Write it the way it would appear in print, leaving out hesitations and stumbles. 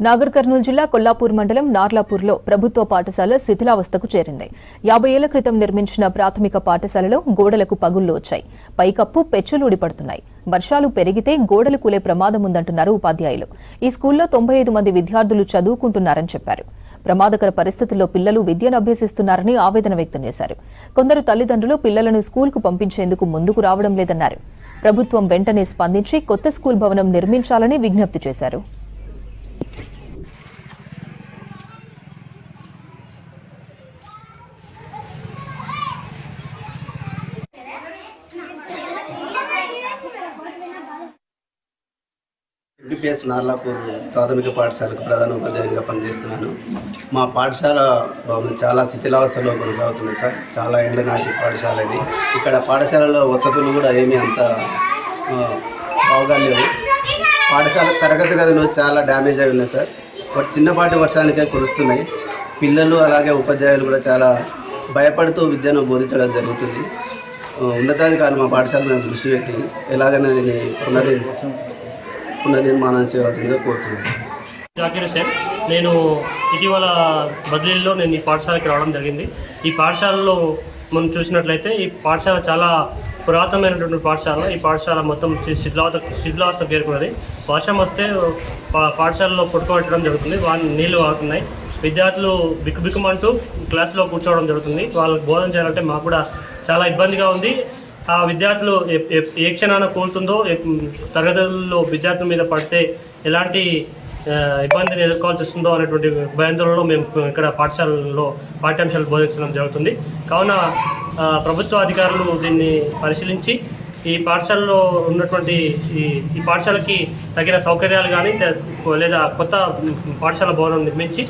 నాగర్ కర్నూలు జిల్లా కొల్లాపూర్ మండలం నార్లాపూర్లో ప్రభుత్వ పాఠశాల శిథిలావస్థకు చేరింది. 50 ఏళ్ల క్రితం నిర్మించిన ప్రాథమిక పాఠశాలలో గోడలకు పగుళ్లు వచ్చాయి. పైకప్పు పెచ్చులు ఊడిపడుతున్నాయి. వర్షాలు పెరిగితే గోడలు కూలే ప్రమాదం ఉందంటున్నారు ఉపాధ్యాయులు. ఈ స్కూల్లో 95 మంది విద్యార్థులు చదువుకుంటున్నారని చెప్పారు. ప్రమాదకర పరిస్థితుల్లో పిల్లలు విద్యను అభ్యసిస్తున్నారని ఆవేదన వ్యక్తం చేశారు. కొందరు తల్లిదండ్రులు పిల్లలను స్కూల్కు పంపించేందుకు ముందుకు రావడం లేదన్నారు. ప్రభుత్వం వెంటనే స్పందించి కొత్త స్కూల్ భవనం నిర్మించాలని విజ్ఞప్తి చేశారు. ఎంపీపీఎస్ నార్లాపూర్ ప్రాథమిక పాఠశాలకు ప్రధాన ఉపాధ్యాయునిగా పనిచేస్తున్నాను. మా పాఠశాల చాలా శిథిలావస్థలో కొనసాగుతుంది సార్. చాలా ఏళ్ల నాటి పాఠశాల ఇది. ఇక్కడ పాఠశాలలో వసతులు కూడా ఏమీ అంత బాగా లేవు. పాఠశాల తరగతి గదులు చాలా డ్యామేజ్ అయి ఉన్నాయి సార్. చిన్నపాటి వర్షానికే కురుస్తున్నాయి. పిల్లలు అలాగే ఉపాధ్యాయులు కూడా చాలా భయపడుతూ విద్యను బోధించడం జరుగుతుంది. ఉన్నతాధికారులు మా పాఠశాల మీద దృష్టి పెట్టి ఎలాగైనా దీన్ని పునర్నిర్మాణం చేయవలసిందిగా కోరుతున్నాను. జాకీర్ హుసేన్. నేను ఇటీవల బదిలీలో ఈ పాఠశాలకి రావడం జరిగింది. ఈ పాఠశాలలో మనం చూసినట్లయితే ఈ పాఠశాల చాలా పురాతనమైనటువంటి పాఠశాల. ఈ పాఠశాల మొత్తం శిథిలావస్థకు చేరుకున్నది. వర్షం వస్తే పాఠశాలలో కొట్టుకోవడం జరుగుతుంది. నీళ్లు ఆగుతున్నాయి. విద్యార్థులు బిక్కుబిక్కుమంటూ క్లాస్లో కూర్చోవడం జరుగుతుంది. వాళ్ళకి బోధన చేయాలంటే మాకు కూడా చాలా ఇబ్బందిగా ఉంది. ఆ విద్యార్థులు ఏ క్షణాన కూలుతుందో, తరగతుల్లో విద్యార్థుల మీద పడితే ఎలాంటి ఇబ్బందిని ఎదుర్కోవాల్సి వస్తుందో అనేటువంటి భయాందోళనలో మేము ఇక్కడ పాఠశాలలో పాఠ్యాంశాలు బోధించడం జరుగుతుంది. కావున ప్రభుత్వ అధికారులు దీన్ని పరిశీలించి ఈ పాఠశాలలో ఉన్నటువంటి ఈ పాఠశాలకి తగిన సౌకర్యాలు కానీ లేదా కొత్త పాఠశాల భవనం నిర్మించి